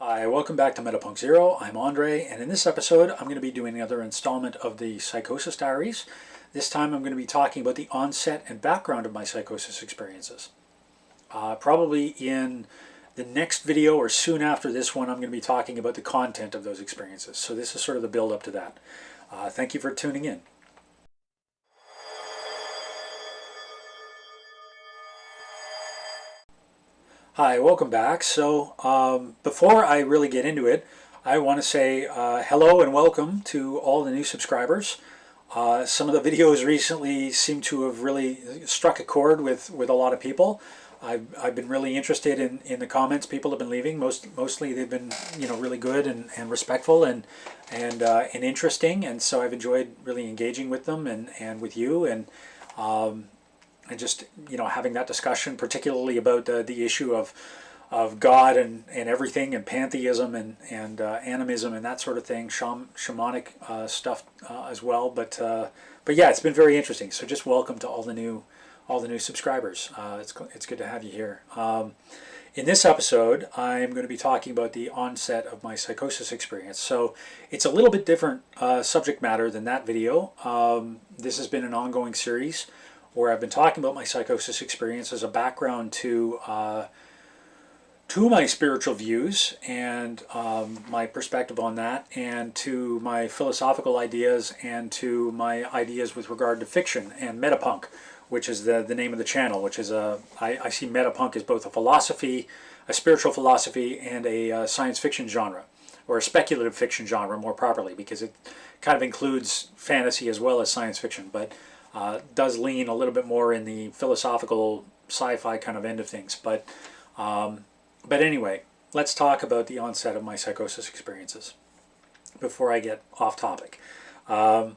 Hi, welcome back to Metapunk Zero. I'm Andre, and in this episode, I'm going to be doing another installment of the Psychosis Diaries. This time, I'm going to be talking about the onset and background of my psychosis experiences. Probably in the next video or soon after this one, I'm going to be talking about the content of those experiences. So this is sort of the build up to that. Thank you for tuning in. Hi, welcome back. So before I really get into it, I want to say hello and welcome to all the new subscribers. Some of the videos recently seem to have really struck a chord with a lot of people. I've been really interested in the comments people have been leaving. Mostly they've been really good and respectful and interesting, and so I've enjoyed really engaging with them and with you and just having that discussion, particularly about the issue of God and everything, and pantheism and animism and that sort of thing, shamanic stuff as well. But yeah, it's been very interesting. So just welcome to all the new subscribers. It's good to have you here. In this episode, I'm going to be talking about the onset of my psychosis experience. So it's a little bit different subject matter than that video. This has been an ongoing series where I've been talking about my psychosis experience as a background to my spiritual views and my perspective on that, and to my philosophical ideas, and to my ideas with regard to fiction and metapunk, which is the name of the channel, which is I see metapunk as both a philosophy, a spiritual philosophy, and a science fiction genre, or a speculative fiction genre more properly, because it kind of includes fantasy as well as science fiction, but does lean a little bit more in the philosophical sci-fi kind of end of things. But anyway, let's talk about the onset of my psychosis experiences before I get off topic. I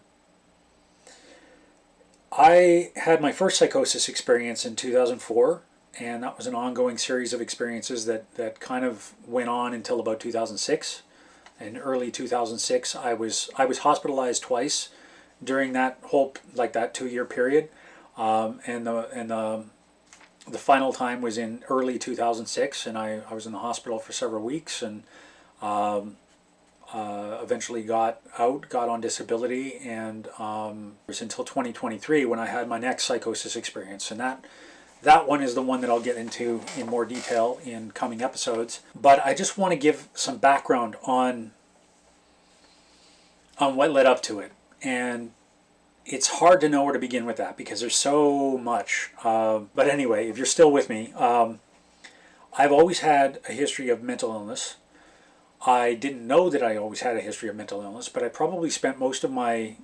had my first psychosis experience in 2004, and that was an ongoing series of experiences that kind of went on until about 2006. In early 2006, I was hospitalized twice during that whole, that 2-year period, and the final time was in early 2006, and I was in the hospital for several weeks, and eventually got on disability, and it was until 2023 when I had my next psychosis experience, and that one is the one that I'll get into in more detail in coming episodes. But I just want to give some background on what led up to it. And it's hard to know where to begin with that because there's so much. But anyway, if you're still with me, I've always had a history of mental illness. I didn't know that I always had a history of mental illness, but I probably spent most of my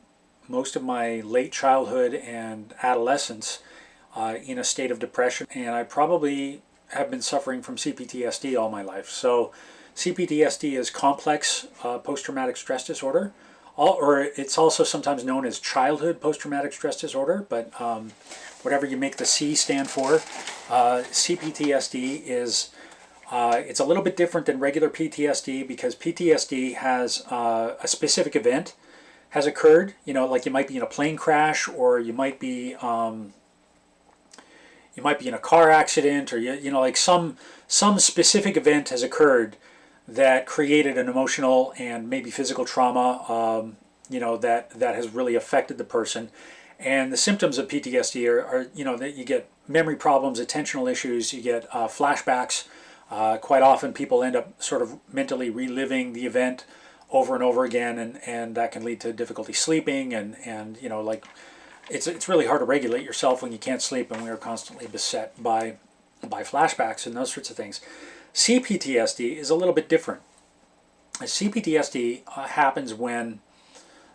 late childhood and adolescence in a state of depression, and I probably have been suffering from CPTSD all my life. So CPTSD is complex post-traumatic stress disorder. Or it's also sometimes known as childhood post-traumatic stress disorder, but whatever you make the C stand for, CPTSD is, it's a little bit different than regular PTSD, because PTSD has a specific event has occurred, like you might be in a plane crash, or you might be in a car accident, or like some specific event has occurred that created an emotional and maybe physical trauma, that has really affected the person. And the symptoms of PTSD are that you get memory problems, attentional issues, you get flashbacks. Quite often people end up sort of mentally reliving the event over and over again, and that can lead to difficulty sleeping, and it's really hard to regulate yourself when you can't sleep, and we are constantly beset by flashbacks and those sorts of things. CPTSD is a little bit different. CPTSD happens when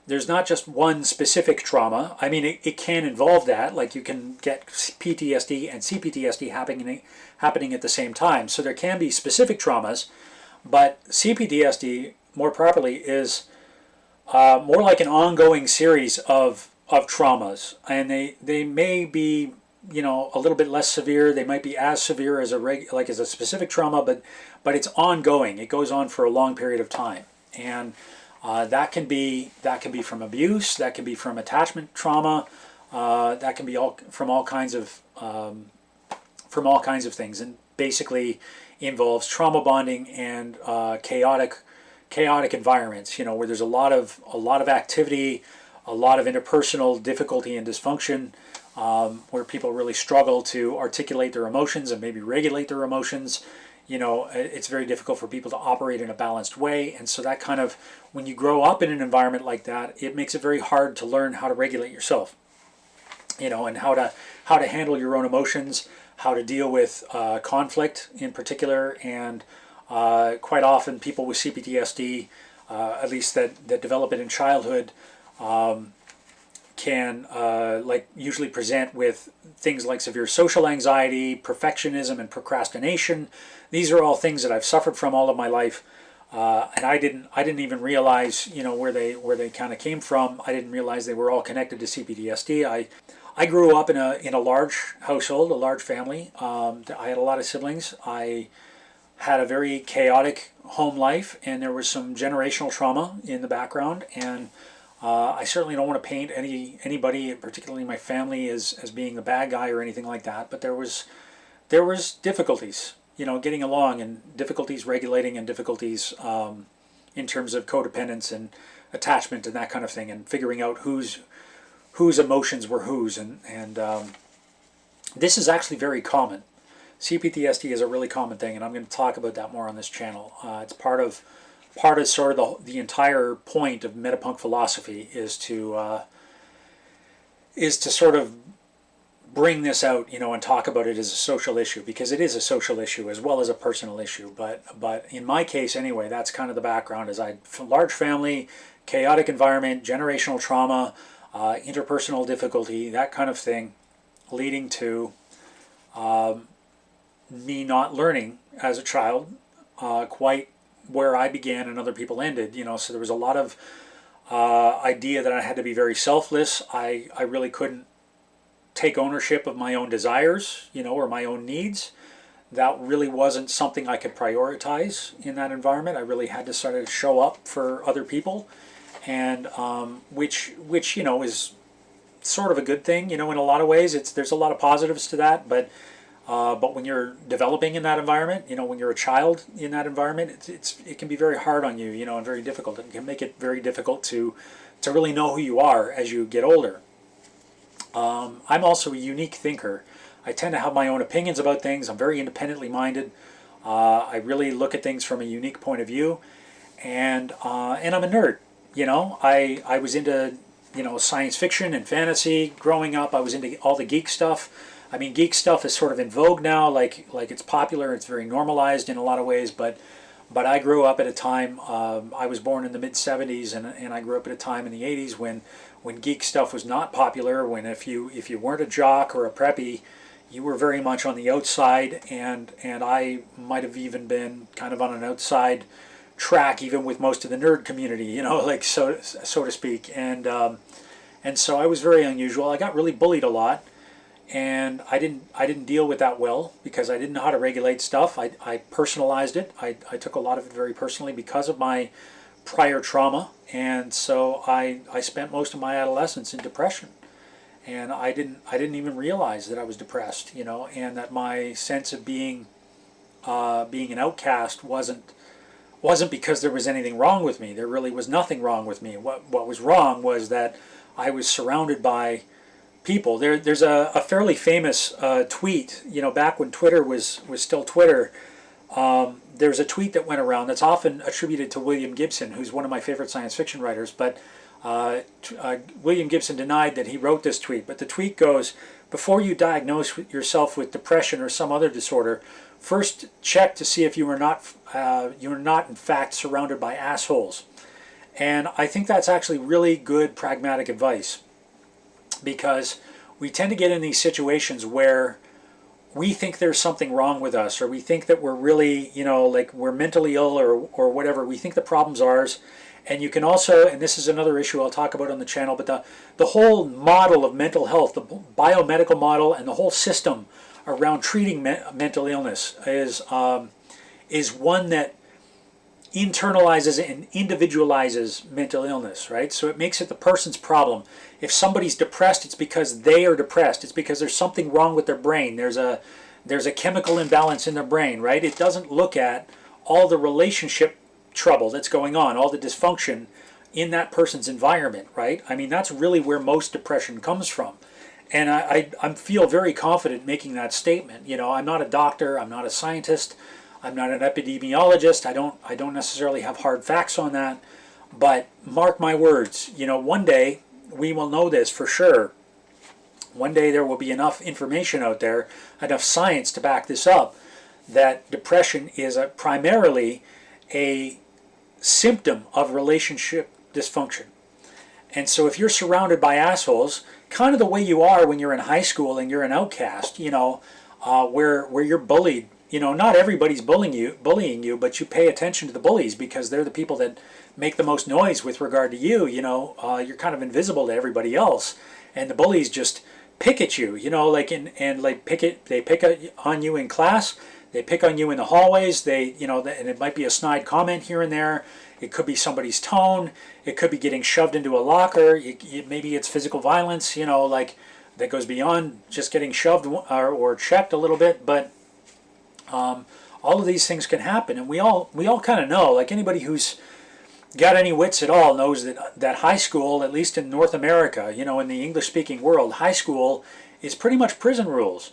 there's not just one specific trauma. I mean, it can involve that. Like, you can get PTSD and CPTSD happening at the same time. So there can be specific traumas, but CPTSD, more properly, is more like an ongoing series of traumas, and they may be a little bit less severe. They might be as severe as as a specific trauma, but it's ongoing. It goes on for a long period of time, and that can be from abuse. That can be from attachment trauma. That can be from all kinds of things. And basically, involves trauma bonding and chaotic environments. Where there's a lot of activity, a lot of interpersonal difficulty and dysfunction, where people really struggle to articulate their emotions and maybe regulate their emotions. It's very difficult for people to operate in a balanced way. And so that kind of, when you grow up in an environment like that, it makes it very hard to learn how to regulate yourself, and how to handle your own emotions, how to deal with conflict in particular. And quite often people with CPTSD, at least that develop it in childhood, can usually present with things like severe social anxiety, perfectionism, and procrastination. These are all things that I've suffered from all of my life, and I didn't even realize where they kind of came from. I didn't realize they were all connected to CPTSD. I grew up in a large household, a large family. I had a lot of siblings. I had a very chaotic home life, and there was some generational trauma in the background. And I certainly don't want to paint anybody, particularly my family, as being the bad guy or anything like that. But there was difficulties, getting along, and difficulties regulating, and difficulties in terms of codependence and attachment and that kind of thing, and figuring out whose emotions were whose. And this is actually very common. CPTSD is a really common thing, and I'm going to talk about that more on this channel. It's part of sort of the entire point of metapunk philosophy is to sort of bring this out, and talk about it as a social issue, because it is a social issue as well as a personal issue. But in my case anyway, that's kind of the background. Is large family, chaotic environment, generational trauma, interpersonal difficulty, that kind of thing, leading to me not learning as a child quite where I began and other people ended. So there was a lot of idea that I had to be very selfless. I really couldn't take ownership of my own desires, or my own needs. That really wasn't something I could prioritize in that environment. I really had to sort of show up for other people, and which is sort of a good thing, in a lot of ways. There's a lot of positives to that, but when you're developing in that environment, when you're a child in that environment, it can be very hard on you, and very difficult. It can make it very difficult to really know who you are as you get older. I'm also a unique thinker. I tend to have my own opinions about things. I'm very independently minded. I really look at things from a unique point of view, and I'm a nerd. I was into science fiction and fantasy growing up. I was into all the geek stuff. I mean, geek stuff is sort of in vogue now, like it's popular, it's very normalized in a lot of ways, but I grew up at a time, I was born in the mid-70s, and I grew up at a time in the 80s when geek stuff was not popular, when if you weren't a jock or a preppy, you were very much on the outside, and I might have even been kind of on an outside track, even with most of the nerd community, so to speak, and so I was very unusual. I got really bullied a lot, and I didn't deal with that well, because I didn't know how to regulate stuff. I personalized it. I took a lot of it very personally because of my prior trauma, and so I spent most of my adolescence in depression, and I didn't even realize that I was depressed, and that my sense of being an outcast wasn't because there was anything wrong with me. There really was nothing wrong with me. What was wrong was that I was surrounded by people. There's a fairly famous tweet, back when Twitter was still Twitter. There's a tweet that went around that's often attributed to William Gibson, who's one of my favorite science fiction writers, but William Gibson denied that he wrote this tweet. But the tweet goes, before you diagnose yourself with depression or some other disorder, first check to see if you are not in fact surrounded by assholes. And I think that's actually really good pragmatic advice, because we tend to get in these situations where we think there's something wrong with us, or we think that we're really, like we're mentally ill or whatever. We think the problem's ours. And you can also, and this is another issue I'll talk about on the channel, but the whole model of mental health, the biomedical model, and the whole system around treating mental illness is one that internalizes and individualizes mental illness, right? So it makes it the person's problem. If somebody's depressed, it's because they are depressed. It's because there's something wrong with their brain. There's there's a chemical imbalance in their brain, right? It doesn't look at all the relationship trouble that's going on, all the dysfunction in that person's environment, right? I mean, that's really where most depression comes from. And I feel very confident making that statement. You know, I'm not a doctor, I'm not a scientist, I'm not an epidemiologist, I don't necessarily have hard facts on that, but mark my words, you know, one day we will know this for sure. One day there will be enough information out there, enough science to back this up, that depression is primarily a symptom of relationship dysfunction. And so if you're surrounded by assholes, kind of the way you are when you're in high school and you're an outcast, you know, where you're bullied, you know, not everybody's bullying you, but you pay attention to the bullies because they're the people that make the most noise with regard to you. You know, you're kind of invisible to everybody else, and the bullies just pick at you. You know, like they pick on you in class, they pick on you in the hallways. They, you know, and it might be a snide comment here and there. It could be somebody's tone. It could be getting shoved into a locker. Maybe it's physical violence, you know, like that goes beyond just getting shoved or checked a little bit. But all of these things can happen, and we all kind of know. Like anybody who's got any wits at all knows that high school, at least in North America, you know, in the English-speaking world, high school is pretty much prison rules.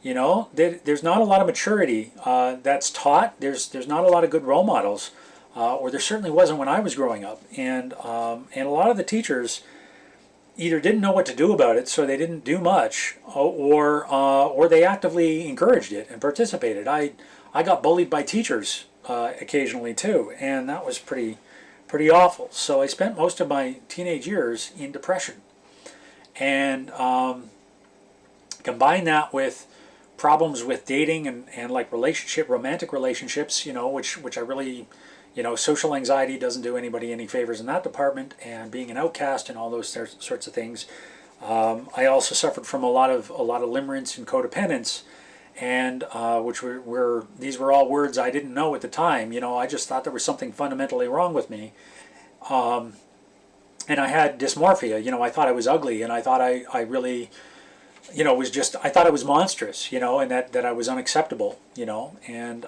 You know, there's not a lot of maturity that's taught. There's not a lot of good role models. Or there certainly wasn't when I was growing up, and a lot of the teachers either didn't know what to do about it, so they didn't do much, or they actively encouraged it and participated. I got bullied by teachers occasionally too, and that was pretty awful. So I spent most of my teenage years in depression, and combine that with problems with dating and like romantic relationships, you know, which I really, you know, social anxiety doesn't do anybody any favors in that department, and being an outcast and all those sorts of things. I also suffered from a lot of limerence and codependence, and which these were all words I didn't know at the time. You know, I just thought there was something fundamentally wrong with me, and I had dysmorphia. You know, I thought I was ugly, and I thought I really, you know, I thought I was monstrous, you know, and that I was unacceptable, you know, and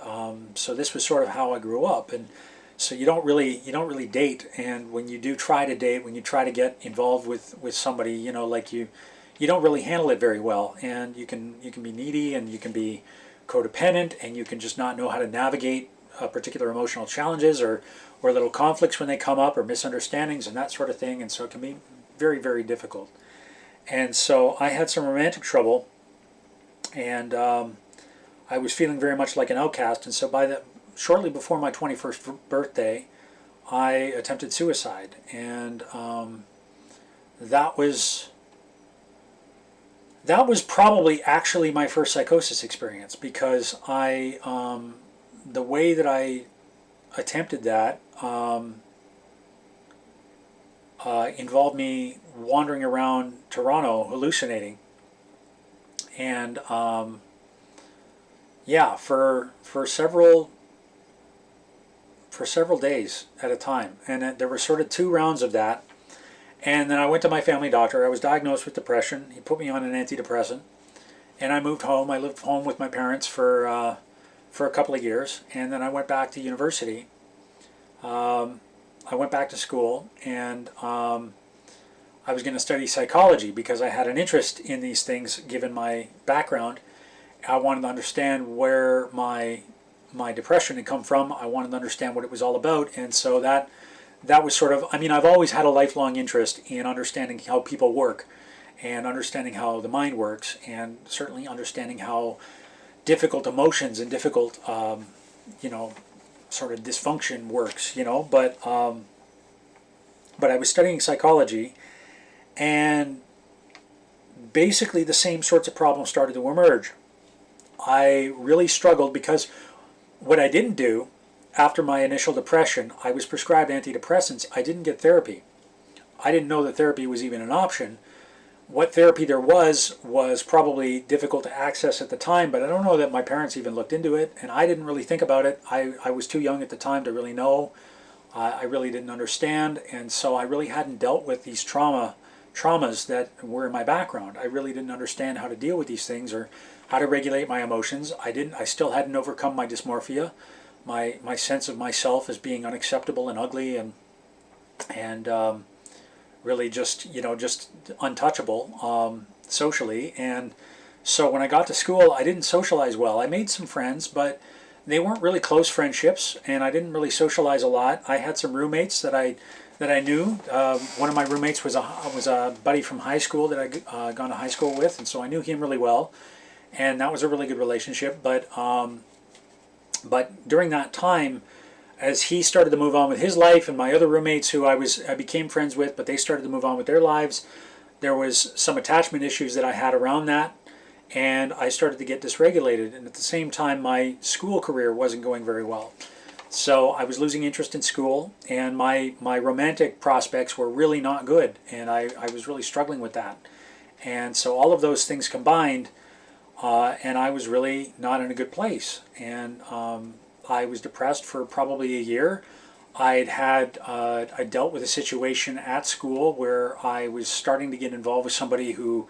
so this was sort of how I grew up. And so you don't really date, and when you do try to date, when you try to get involved with somebody, you know, like you don't really handle it very well, and you can be needy, and you can be codependent, and you can just not know how to navigate particular emotional challenges or little conflicts when they come up, or misunderstandings and that sort of thing, and so it can be very, very difficult. And so I had some romantic trouble, and I was feeling very much like an outcast, and so shortly before my 21st birthday, I attempted suicide, and that was probably actually my first psychosis experience, because the way that I attempted that involved me wandering around Toronto hallucinating, and yeah, for several days at a time, and there were sort of 2 rounds of that. And then I went to my family doctor. I was diagnosed with depression. He put me on an antidepressant, and I moved home. I lived home with my parents for a couple of years, and then I went back to university. I went back to school, and I was going to study psychology because I had an interest in these things given my background. I wanted to understand where my depression had come from. I wanted to understand what it was all about, and so that was sort of, I mean, I've always had a lifelong interest in understanding how people work, and understanding how the mind works, and certainly understanding how difficult emotions and difficult, you know, sort of dysfunction works, you know. But I was studying psychology, and basically the same sorts of problems started to emerge. I really struggled because what I didn't do after my initial depression, I was prescribed antidepressants. I didn't get therapy. I didn't know that therapy was even an option. What therapy there was probably difficult to access at the time, but I don't know that my parents even looked into it, and I didn't really think about it. I was too young at the time to really know. I really didn't understand, and so I really hadn't dealt with these traumas that were in my background. I really didn't understand how to deal with these things, or how to regulate my emotions. I still hadn't overcome my dysmorphia, my sense of myself as being unacceptable and ugly, and really just, just untouchable socially. And so when I got to school, I didn't socialize well. I made some friends, but they weren't really close friendships, and I didn't really socialize a lot. I had some roommates that I knew. One of my roommates was a buddy from high school that I gone to high school with, and so I knew him really well, and that was a really good relationship. But during that time, as he started to move on with his life, and my other roommates who I became friends with, but they started to move on with their lives, there was some attachment issues that I had around that, and I started to get dysregulated. And at the same time, my school career wasn't going very well. So I was losing interest in school, and my romantic prospects were really not good, and I was really struggling with that. And so all of those things combined, and I was really not in a good place. And I was depressed for probably a year. I dealt with a situation at school where I was starting to get involved with somebody who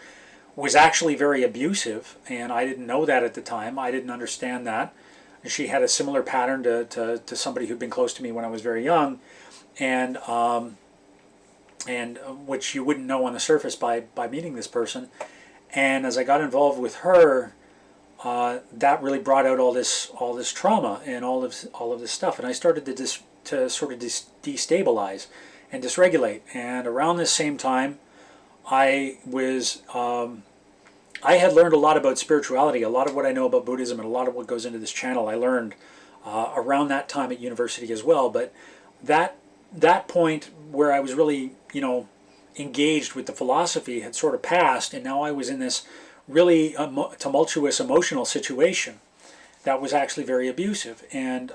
was actually very abusive, and I didn't know that at the time. I didn't understand that. She had a similar pattern to somebody who'd been close to me when I was very young, and which you wouldn't know on the surface by meeting this person. And as I got involved with her, that really brought out all this trauma and all of this stuff, and I started to sort of destabilize and dysregulate. And around this same time, I had learned a lot about spirituality. A lot of what I know about Buddhism and a lot of what goes into this channel I learned around that time at university as well. But that point where I was really, engaged with the philosophy had sort of passed, and now I was in this really tumultuous emotional situation that was actually very abusive. And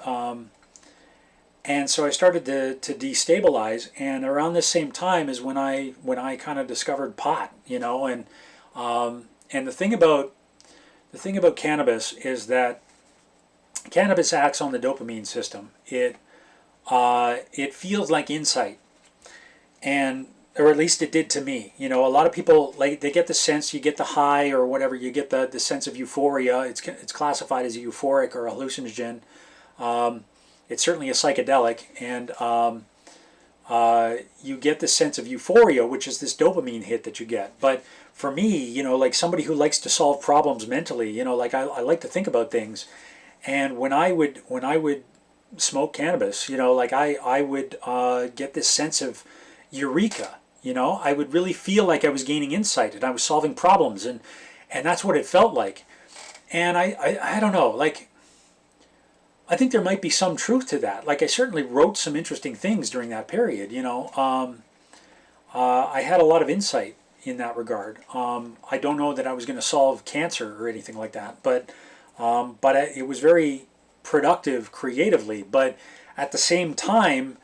so I started to destabilize, and around this same time is when I kind of discovered pot, and the thing about cannabis is that cannabis acts on the dopamine system. It feels like insight, or at least it did to me. A lot of people, like, they get the sense, you get the high or whatever, you get the sense of euphoria. It's classified as a euphoric or a hallucinogen. It's certainly a psychedelic, and you get the sense of euphoria, which is this dopamine hit that you get. But for me, like somebody who likes to solve problems mentally, like I like to think about things, and when I would smoke cannabis, like I would get this sense of eureka. I would really feel like I was gaining insight and I was solving problems, and that's what it felt like. And I don't know, like, I think there might be some truth to that. Like, I certainly wrote some interesting things during that period. I had a lot of insight in that regard. I don't know that I was going to solve cancer or anything like that, but it was very productive creatively. But at the same time,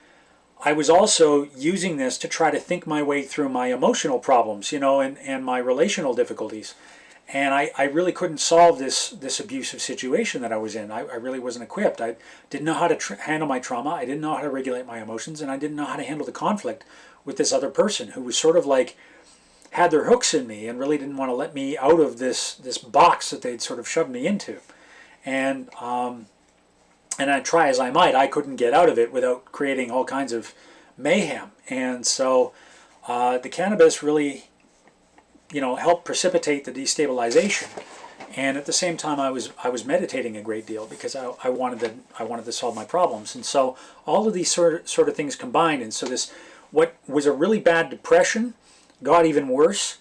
I was also using this to try to think my way through my emotional problems, and my relational difficulties. And I really couldn't solve this abusive situation that I was in. I really wasn't equipped. I didn't know how to handle my trauma. I didn't know how to regulate my emotions, and I didn't know how to handle the conflict with this other person who was sort of like had their hooks in me and really didn't want to let me out of this box that they'd sort of shoved me into. And I'd try as I might, I couldn't get out of it without creating all kinds of mayhem. And so the cannabis really, helped precipitate the destabilization. And at the same time, I was meditating a great deal because I wanted to solve my problems. And so all of these sort of things combined, and so this, what was a really bad depression, got even worse.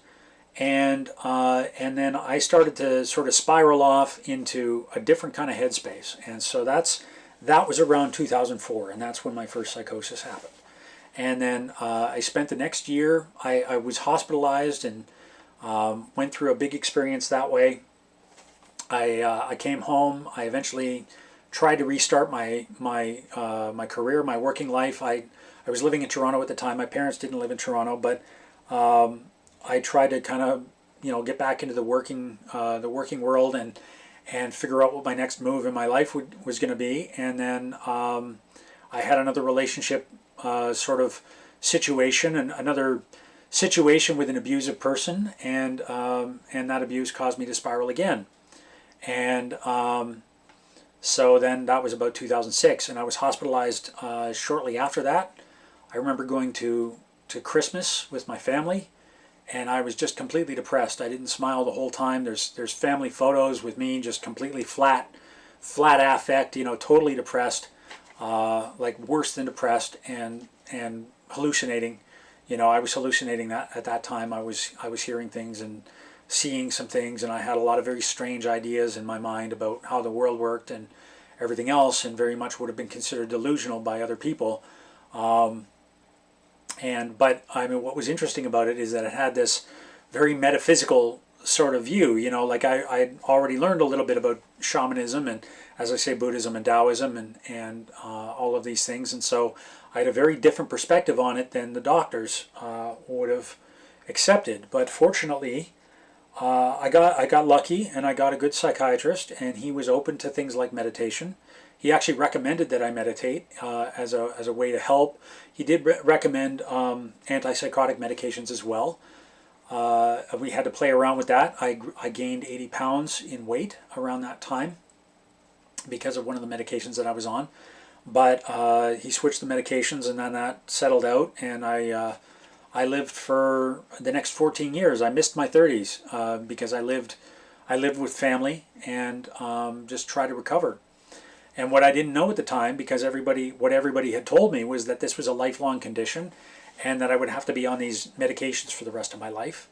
And then I started to sort of spiral off into a different kind of headspace. And so that was around 2004, and that's when my first psychosis happened. And then I spent the next year, I was hospitalized and went through a big experience that way. I came home. I eventually tried to restart my career, my working life. I was living in Toronto at the time. My parents didn't live in Toronto, but I tried to kind of get back into the working world and figure out what my next move in my life was going to be. And then I had another relationship sort of situation, and another situation with an abusive person, and that abuse caused me to spiral again. And so then that was about 2006, and I was hospitalized shortly after that. I remember going to Christmas with my family, and I was just completely depressed. I didn't smile the whole time. There's family photos with me just completely flat affect, totally depressed, like worse than depressed, and hallucinating. I was hallucinating that at that time. I was hearing things and seeing some things, and I had a lot of very strange ideas in my mind about how the world worked and everything else, and very much would have been considered delusional by other people. But I mean, what was interesting about it is that it had this very metaphysical sort of view. Like I'd already learned a little bit about shamanism and, as I say, Buddhism and Taoism and all of these things, and so I had a very different perspective on it than the doctors would have accepted. But fortunately, I got lucky, and I got a good psychiatrist, and he was open to things like meditation. He actually recommended that I meditate as a way to help. He did recommend antipsychotic medications as well. We had to play around with that. I gained 80 pounds in weight around that time because of one of the medications that I was on. But he switched the medications, and then that settled out, and I lived for the next 14 years. I missed my 30s because I lived with family and just tried to recover. And what I didn't know at the time, because what everybody had told me was that this was a lifelong condition, and that I would have to be on these medications for the rest of my life,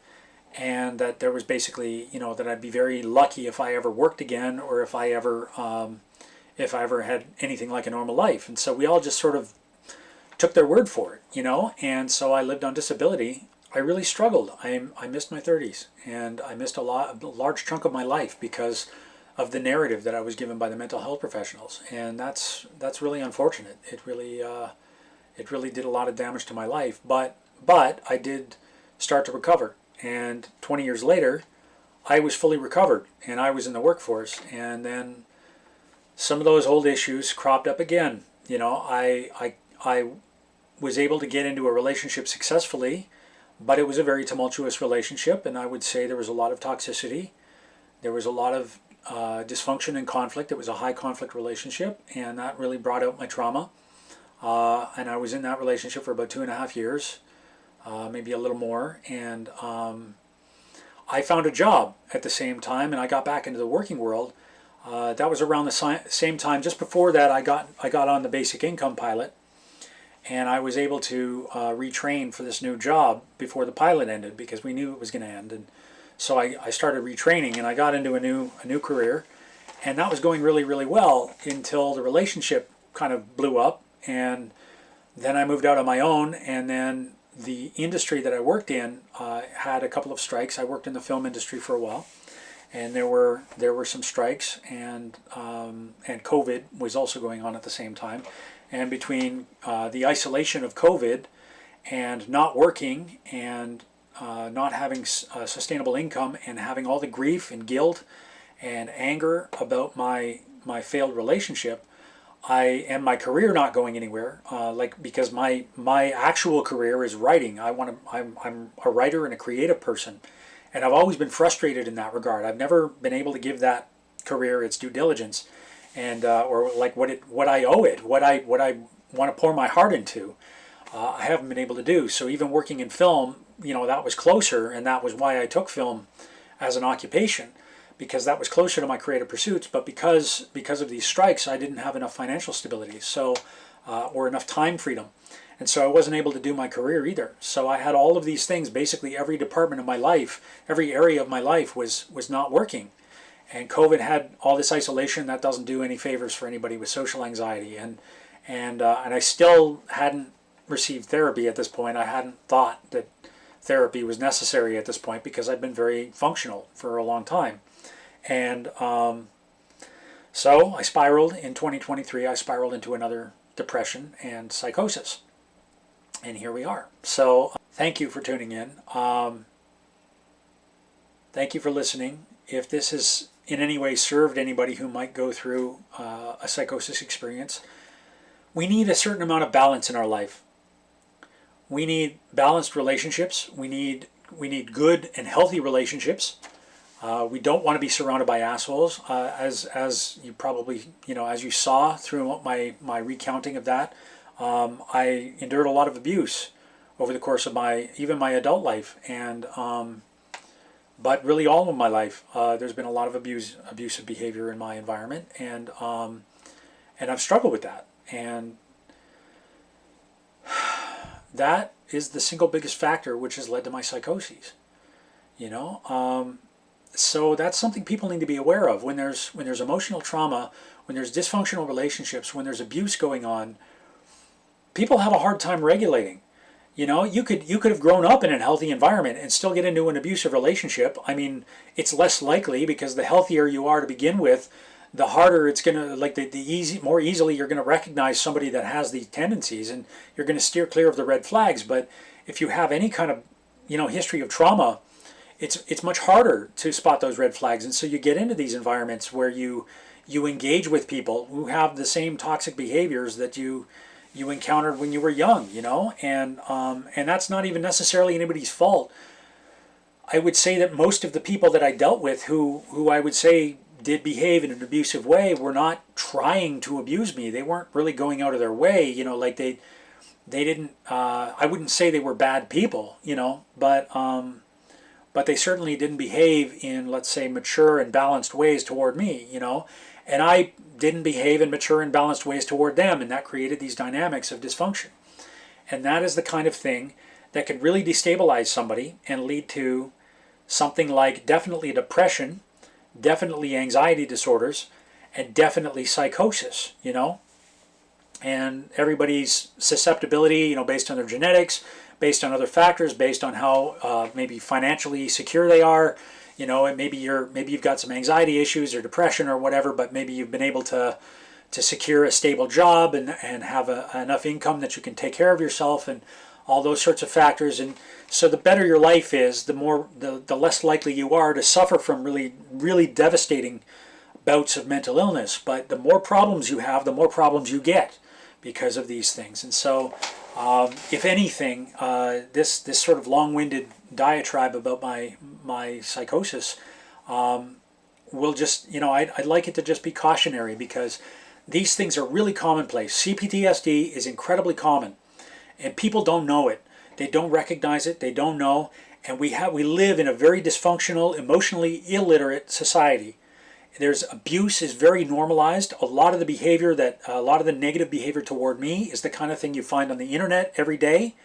and that there was basically, that I'd be very lucky if I ever worked again, or if I ever had anything like a normal life. And so we all just sort of took their word for it, and so I lived on disability. I really struggled. I missed my 30s, and I missed a large chunk of my life because of the narrative that I was given by the mental health professionals, and that's really unfortunate. It really did a lot of damage to my life, but I did start to recover, and 20 years later, I was fully recovered, and I was in the workforce, and then some of those old issues cropped up again. I was able to get into a relationship successfully, but it was a very tumultuous relationship, and I would say there was a lot of toxicity. There was a lot of dysfunction and conflict. It was a high conflict relationship, and that really brought out my trauma. And I was in that relationship for about 2.5 years, maybe a little more. And I found a job at the same time, and I got back into the working world. That was around the same time. Just before that, I got on the basic income pilot, and I was able to retrain for this new job before the pilot ended, because we knew it was going to end. And so I started retraining, and I got into a new career, and that was going really, really well until the relationship kind of blew up, and then I moved out on my own, and then the industry that I worked in had a couple of strikes. I worked in the film industry for a while, and there were some strikes, and COVID was also going on at the same time, and between the isolation of COVID and not working and not having sustainable income, and having all the grief and guilt and anger about my failed relationship, and my career not going anywhere, because my actual career is writing. I'm a writer and a creative person, and I've always been frustrated in that regard. I've never been able to give that career its due diligence, and or like what I owe it, what I want to pour my heart into. I haven't been able to do. So even working in film, that was closer, and that was why I took film as an occupation, because that was closer to my creative pursuits. But because of these strikes, I didn't have enough financial stability, or enough time freedom, and so I wasn't able to do my career either. So I had all of these things. Basically, every department of my life, every area of my life was not working. And COVID had all this isolation. That doesn't do any favors for anybody with social anxiety, and I still hadn't received therapy at this point. I hadn't thought that therapy was necessary at this point, because I'd been very functional for a long time. And so I spiraled in 2023. I spiraled into another depression and psychosis. And here we are. So thank you for tuning in. Thank you for listening. If this has in any way served anybody who might go through a psychosis experience, we need a certain amount of balance in our life. We need balanced relationships. We need good and healthy relationships. We don't want to be surrounded by assholes, as you probably, as you saw through my recounting of that. I endured a lot of abuse over the course of even my adult life, and but really all of my life, there's been a lot of abusive behavior in my environment, and I've struggled with that, and that is the single biggest factor which has led to my psychoses. You know, so that's something people need to be aware of when there's emotional trauma, when there's dysfunctional relationships, when there's abuse going on. People have a hard time regulating. You know, you could have grown up in a healthy environment and still get into an abusive relationship. I mean, it's less likely because the healthier you are to begin with, the harder it's gonna, like more easily you're gonna recognize somebody that has these tendencies, and you're gonna steer clear of the red flags. But if you have any kind of, history of trauma, it's much harder to spot those red flags, and so you get into these environments where you engage with people who have the same toxic behaviors that you encountered when you were young, and that's not even necessarily anybody's fault. I would say that most of the people that I dealt with who I would say did behave in an abusive way were not trying to abuse me. They weren't really going out of their way, like they didn't, I wouldn't say they were bad people, but they certainly didn't behave in, let's say, mature and balanced ways toward me, and I didn't behave in mature and balanced ways toward them, and that created these dynamics of dysfunction. And that is the kind of thing that could really destabilize somebody and lead to something like definitely depression, definitely anxiety disorders, and definitely psychosis, and everybody's susceptibility, based on their genetics, based on other factors, based on how maybe financially secure they are, and maybe you've got some anxiety issues or depression or whatever, but maybe you've been able to secure a stable job and have enough income that you can take care of yourself, and all those sorts of factors. And so the better your life is, the less likely you are to suffer from really, really devastating bouts of mental illness. But the more problems you have, the more problems you get because of these things. And so if anything, this sort of long-winded diatribe about my psychosis will just, I'd like it to just be cautionary, because these things are really commonplace. CPTSD is incredibly common, and people don't know it. They don't recognize it. They don't know. And we live in a very dysfunctional, emotionally illiterate society. There's abuse is very normalized. A lot of the negative behavior toward me is the kind of thing you find on the internet every day.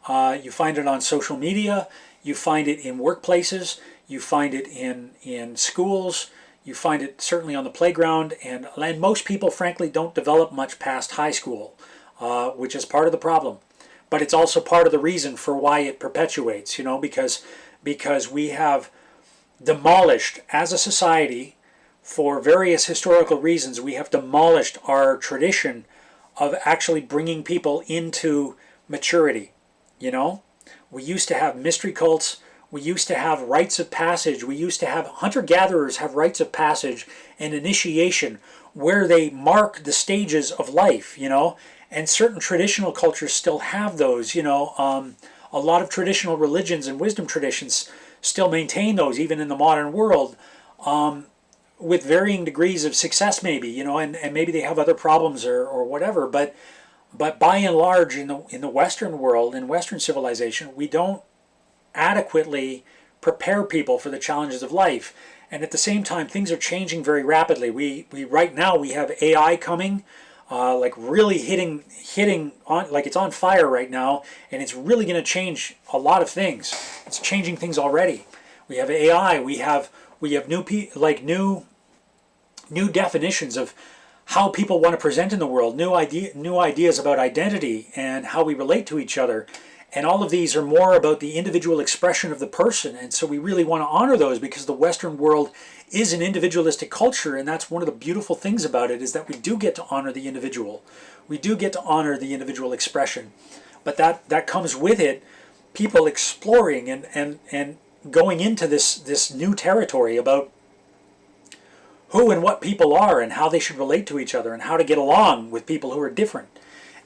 You find it on social media. You find it in workplaces. You find it in schools. You find it certainly on the playground. And most people, frankly, don't develop much past high school, which is part of the problem. But it's also part of the reason for why it perpetuates, because we have demolished, as a society, for various historical reasons, we have demolished our tradition of actually bringing people into maturity. We used to have mystery cults. We used to have rites of passage. We used to have hunter-gatherers have rites of passage and initiation where they mark the stages of life, and certain traditional cultures still have those, a lot of traditional religions and wisdom traditions still maintain those even in the modern world, with varying degrees of success maybe, and maybe they have other problems or whatever, but by and large in the Western world, in Western civilization, we don't adequately prepare people for the challenges of life. And at the same time, things are changing very rapidly. We right now we have AI coming, like really hitting on, like it's on fire right now, and it's really going to change a lot of things. It's changing things already. We have AI. We have new definitions of how people want to present in the world, new ideas about identity and how we relate to each other. And all of these are more about the individual expression of the person. And so we really want to honor those, because the Western world is an individualistic culture. And that's one of the beautiful things about it, is that we do get to honor the individual. We do get to honor the individual expression. But that comes with it people exploring and going into this new territory about who and what people are and how they should relate to each other and how to get along with people who are different.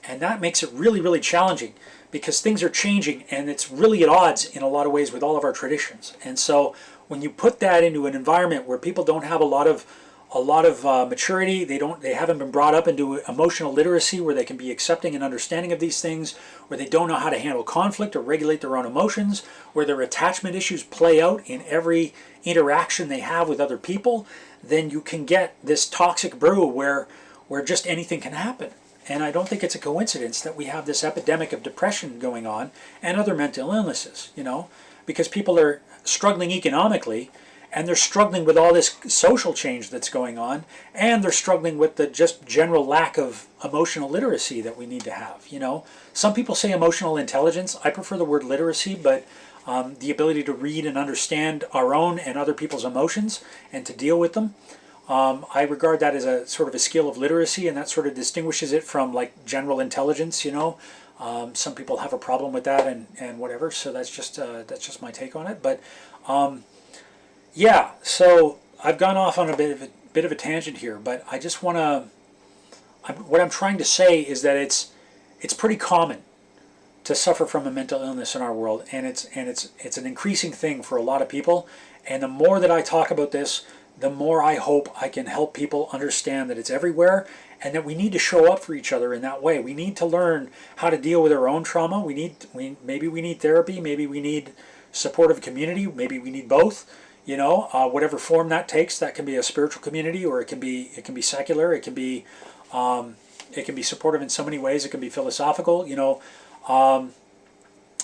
And that makes it really, really challenging, because things are changing and it's really at odds in a lot of ways with all of our traditions. And so when you put that into an environment where people don't have a lot of maturity, they haven't been brought up into emotional literacy where they can be accepting and understanding of these things, where they don't know how to handle conflict or regulate their own emotions, where their attachment issues play out in every interaction they have with other people, then you can get this toxic brew where just anything can happen. And I don't think it's a coincidence that we have this epidemic of depression going on and other mental illnesses, because people are struggling economically, and they're struggling with all this social change that's going on, and they're struggling with the just general lack of emotional literacy that we need to have. Some people say emotional intelligence. I prefer the word literacy, but the ability to read and understand our own and other people's emotions and to deal with them. I regard that as a sort of a skill of literacy, and that sort of distinguishes it from like general intelligence. Some people have a problem with that and whatever. So that's just my take on it. But yeah, so I've gone off on a bit of a tangent here, but I just want to. What I'm trying to say is that it's pretty common to suffer from a mental illness in our world, and it's an increasing thing for a lot of people. And the more that I talk about this, the more I hope I can help people understand that it's everywhere, and that we need to show up for each other in that way. We need to learn how to deal with our own trauma. Maybe we need therapy. Maybe we need supportive community. Maybe we need both. Whatever form that takes. That can be a spiritual community, or it can be secular. It can be supportive in so many ways. It can be philosophical. It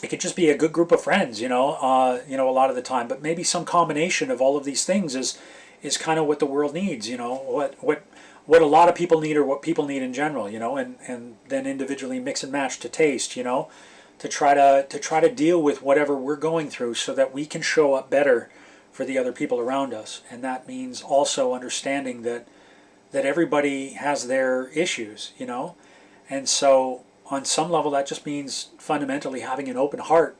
could just be a good group of friends. A lot of the time. But maybe some combination of all of these things is kind of what the world needs. What a lot of people need, or what people need in general. And then individually mix and match to taste. To try to deal with whatever we're going through, so that we can show up better for the other people around us. And that means also understanding that everybody has their issues, and so on some level that just means fundamentally having an open heart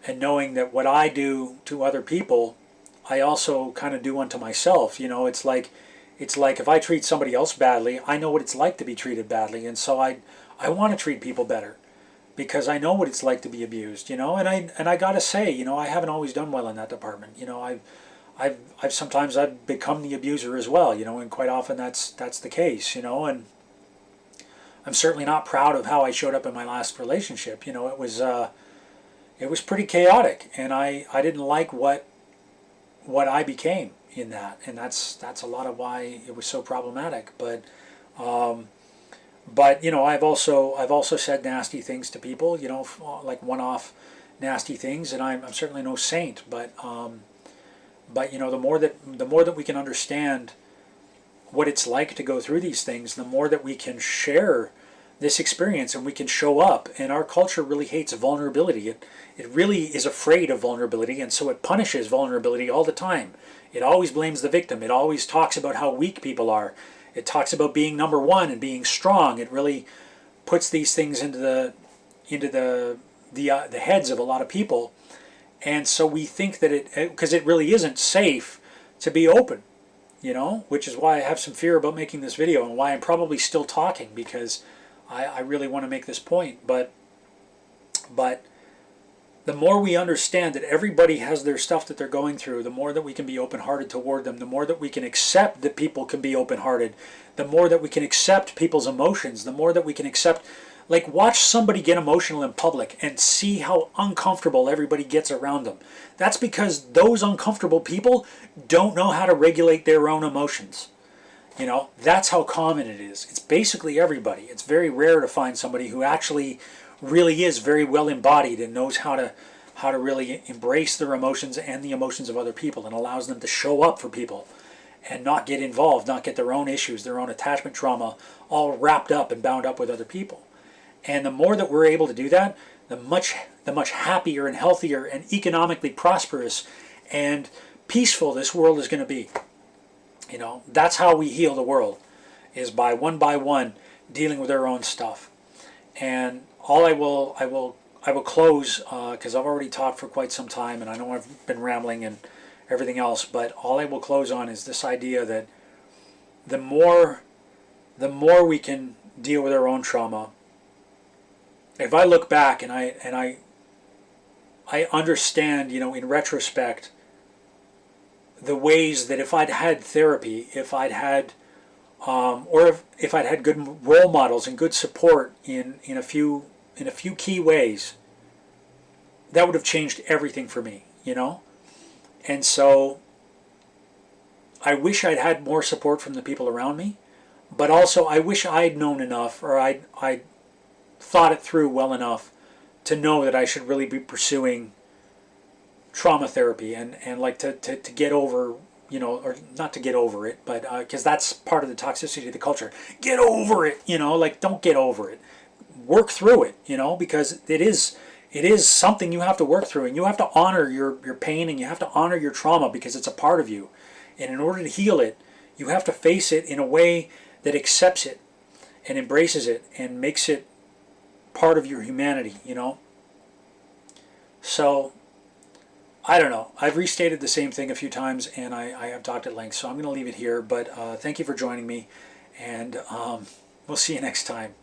and knowing that what I do to other people, I also kind of do unto myself. It's like if I treat somebody else badly, I know what it's like to be treated badly, and so I want to treat people better, because I know what it's like to be abused, and I gotta say, I haven't always done well in that department. I've sometimes I've become the abuser as well, and quite often that's the case, and I'm certainly not proud of how I showed up in my last relationship. It was pretty chaotic, and I didn't like what I became in that, and that's a lot of why it was so problematic. But I've also said nasty things to people, like one-off nasty things, and I'm certainly no saint, but the more that we can understand what it's like to go through these things, the more that we can share this experience, and we can show up. And our culture really hates vulnerability. It really is afraid of vulnerability, and so it punishes vulnerability all the time. It always blames the victim. It always talks about how weak people are. It talks about being number one and being strong. It really puts these things into the heads of a lot of people. And so we think that because it really isn't safe to be open, which is why I have some fear about making this video, and why I'm probably still talking, because I really want to make this point. But the more we understand that everybody has their stuff that they're going through, the more that we can be open-hearted toward them, the more that we can accept that people can be open-hearted, the more that we can accept people's emotions, the more that we can accept. Like, watch somebody get emotional in public and see how uncomfortable everybody gets around them. That's because those uncomfortable people don't know how to regulate their own emotions. That's how common it is. It's basically everybody. It's very rare to find somebody who actually really is very well embodied and knows how to really embrace their emotions and the emotions of other people, and allows them to show up for people and not get involved, not get their own issues, their own attachment trauma all wrapped up and bound up with other people. And the more that we're able to do that, the much happier and healthier and economically prosperous and peaceful this world is going to be. That's how we heal the world, is by one dealing with our own stuff. And I will close, because I've already talked for quite some time, and I know I've been rambling and everything else, but all I will close on is this idea that the more we can deal with our own trauma. If I look back and I understand, in retrospect, the ways that if I'd had therapy, if I'd had, or if I'd had good role models and good support in a few key ways, that would have changed everything for me, you know? And so I wish I'd had more support from the people around me, but also I wish I'd known enough, or I'd thought it through well enough to know that I should really be pursuing trauma therapy and like to get over, you know, or not to get over it, but because that's part of the toxicity of the culture. Get over it, you know, like don't get over it. Work through it, you know, because it is something you have to work through, and you have to honor your pain, and you have to honor your trauma because it's a part of you. And in order to heal it, you have to face it in a way that accepts it and embraces it and makes it part of your humanity, you know. So I don't know. I've restated the same thing a few times, and I have talked at length, so I'm going to leave it here. But thank you for joining me, and we'll see you next time.